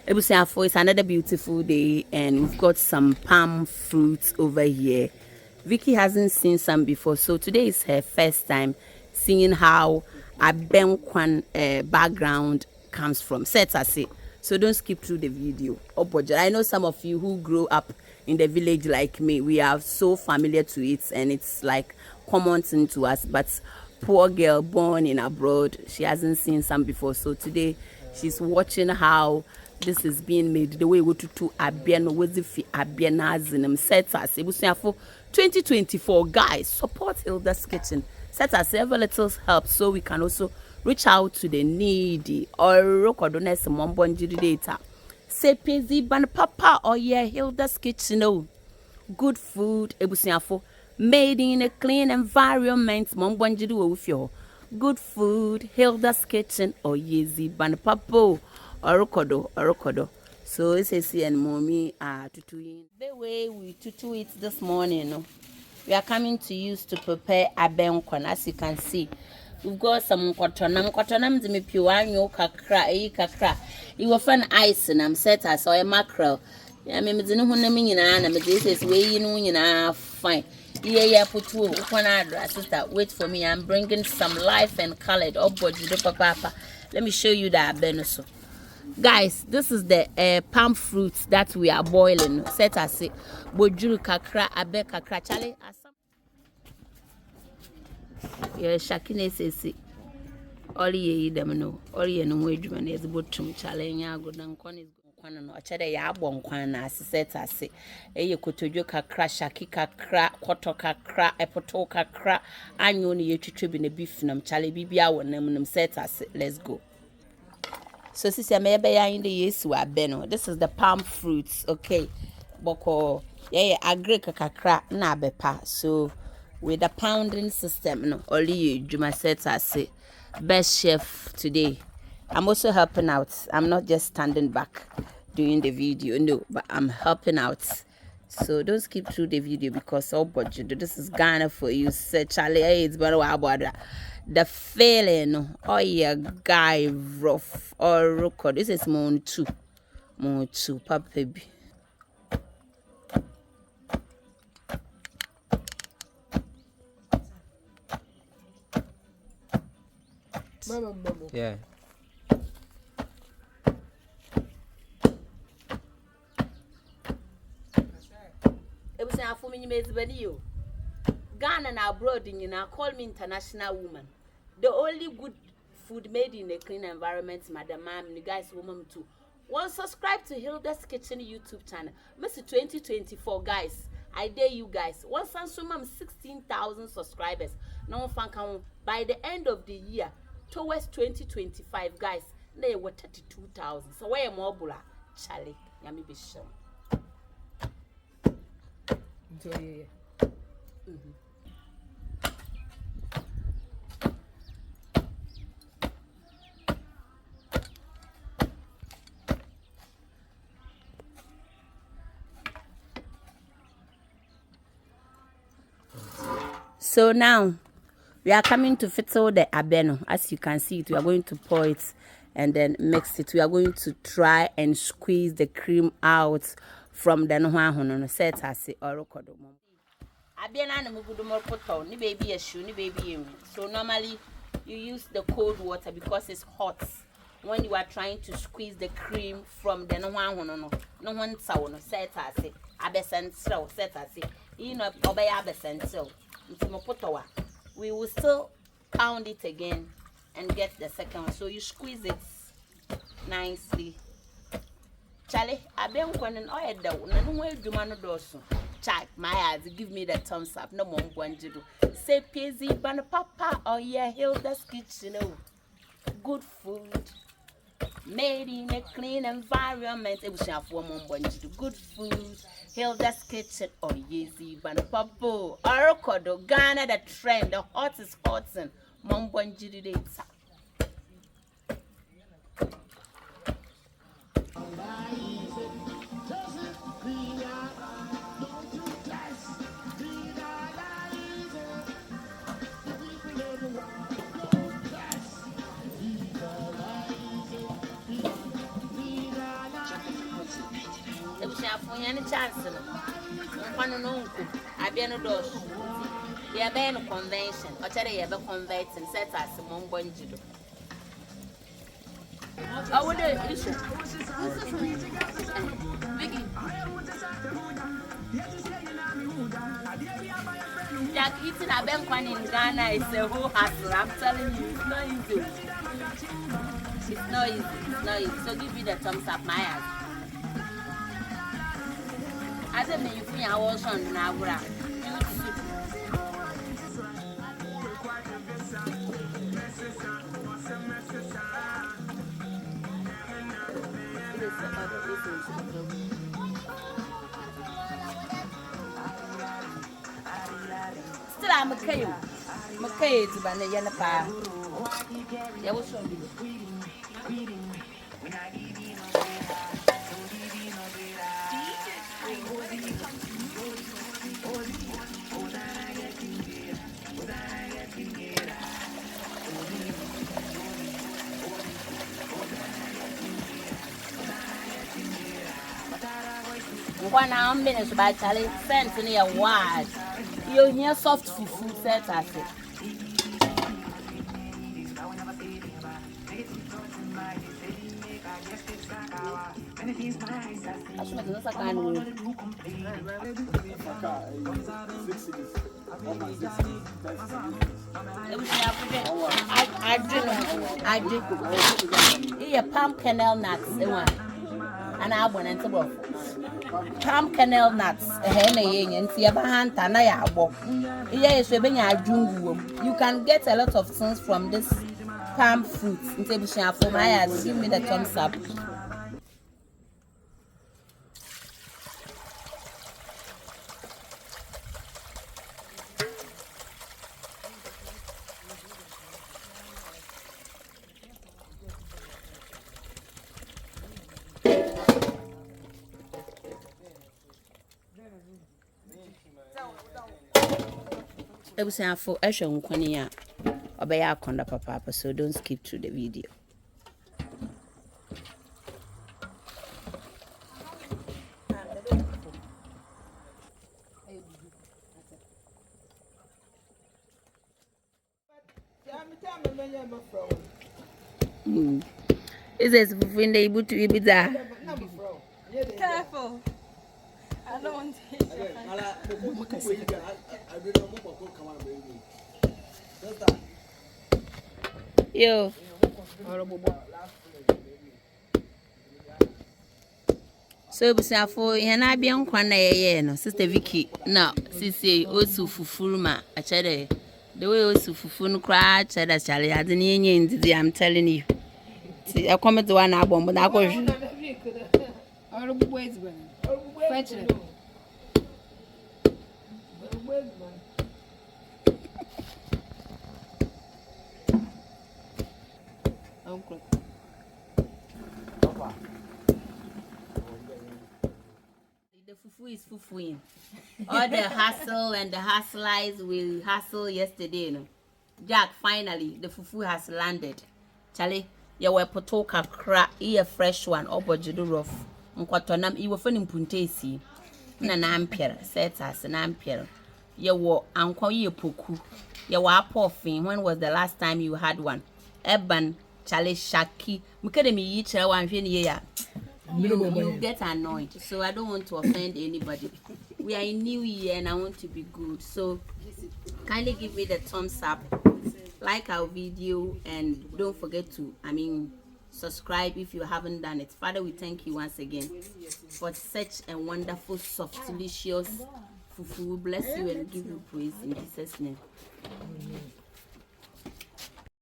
Ebusiafo, it's another beautiful day, and we've got some palm fruits over here. Vicky hasn't seen some before, so today is her first time seeing how a Benkwan background comes from. Set as it. So don't skip through the video. I know some of you who grew up in the village like me, we are so familiar to it, and it's like common thing to us. But poor girl born in abroad, she hasn't seen some before. So today she's watching how this is being made, the way we to abiano wazifi abianazinem set us for 2024. Guys, support Hilda's Kitchen. Set us every little help so we can also reach out to the needy or recordoness mombonjiri data. Say pezi ban papa or yeah Hilda's Kitchen. Oh, good food ebusiafo made in a clean environment mombonjiri with your good food Hilda's Kitchen or yezi ban papa. Orokodo. So it's a and mommy are tutuing. The way we tutu it this morning, no, we are coming to use to prepare a benkwan. As you can see, we've got some cottonam to me piwanyo kakra. You will find ice and I'm set as or a mackerel. I mean, it's no one meaning and this is way you know fine. Yeah, put two one address. Sister, wait for me. I'm bringing some life and colored up papa. Let me show you that benuso. Guys, this is the palm fruits that we are boiling. Set as it. Bojuru kakra, abe kakra. Chale, asam. Yeah, Shakine says it. All ye them know. All ye no wage man is bottom. Chale, ya go down corn is one and watch a ya bon kwana. Set as it. A kotojo kakra, shaki kakra, koto kakra, epoto kakra. Anyoni ye tribe in a beef nam. Chale bibia one them set as it. Let's go. So sister maybe in the yesu abeno. This is the palm fruits, okay. Boko yeah agri kakra na bepa. So with the pounding system, no, only you Juma set as best chef today. I'm also helping out. I'm not just standing back doing the video, no, but I'm helping out. So don't skip through the video because oh budget. This is Ghana for you. Say Charlie, hey, it's better about that. The feeling, oh yeah, guy rough or record. This is more two, papa baby. Yeah. It was a woman you made video. Ghana and abroad, you know, call me international woman. The only good food made in a clean environment, madam, you guys, woman too. Well, subscribe to Hilda's Kitchen YouTube channel. Mr. 2024, guys. I dare you guys. Once I'm 16,000 subscribers. No one can by the end of the year, towards 2025, guys, they were 32,000. So where am I, Charlie? Yami be sure. So now we are coming to fiddle the abeno. As you can see it, we are going to pour it and then mix it. We are going to try and squeeze the cream out from the no set as it or record. Ni baby a shoe, ni baby. So normally you use the cold water because it's hot. When you are trying to squeeze the cream from the no one sound set as it. Abesent set as it. You know, obey abesent. We will still pound it again and get the second one. So you squeeze it nicely. Charlie, I've been going oil down. No way do man dosu. Chat my eyes, give me the thumbs up. No more going to do. Say pizzy, ban papa, or yeah, Hilda's Kitchen. Good food. Made in a clean environment. It was have one more to do. Good food. Hilda's Kitchen or Yeezy Banapapo. Orokodo, Ghana the trend. The hottest and Mombonjiri data. any chance. One no, I be no dos. They are being convention, or tell you about converts and set as a monbonjido. I would issue. Vicky. Jack eating a bank one in Ghana is a whole hassle. I'm telling you, it's not easy. It's not easy. It's not easy. So give me the thumbs up, my ass. I said, may you feel I was on Nagura. Still, I'm a kayo. McKay to ban the yellow pie. Yeah, what's wrong? One hour minutes by Charlie sent in a word. You hear soft fufu set as it. I drink. Here, palm kernel nuts. And I went into both. Palm kernel nuts, a hen and see a hand and I walk. Yes, you can get a lot of things from this palm fruit. For my eyes, give me the thumbs up. It was for Ashon Konya or by our conda papa, so don't skip through the video. Is this when they able to be there? Careful. I don't want to. Yo. So for yana bien kwana ye no sister Vicky no sisi osu fufu ma a chere the way osu fufu no cry chere chale ade ne yenye ndidi I'm telling you. See I come to one abom but I go the fufu is fufuing. All the hustle and the hustlers will hustle yesterday, no. Jack, finally, the fufu has landed. Charlie, you were potoka cra, a fresh one, or bojudu rough. Unquatonam, you were funny puntesi. An ampere, set as an ampere. You were uncle ye poku. You were puffing. When was the last time you had one? Eban, Charlie Shaki, Mukademi each one year. You get annoyed, so I don't want to offend anybody. We are in New Year and I want to be good, so kindly give me the thumbs up, like our video, and don't forget to subscribe if you haven't done it. Father, we thank you once again for such a wonderful, soft, delicious fufu. We bless you and give you praise in Jesus' name.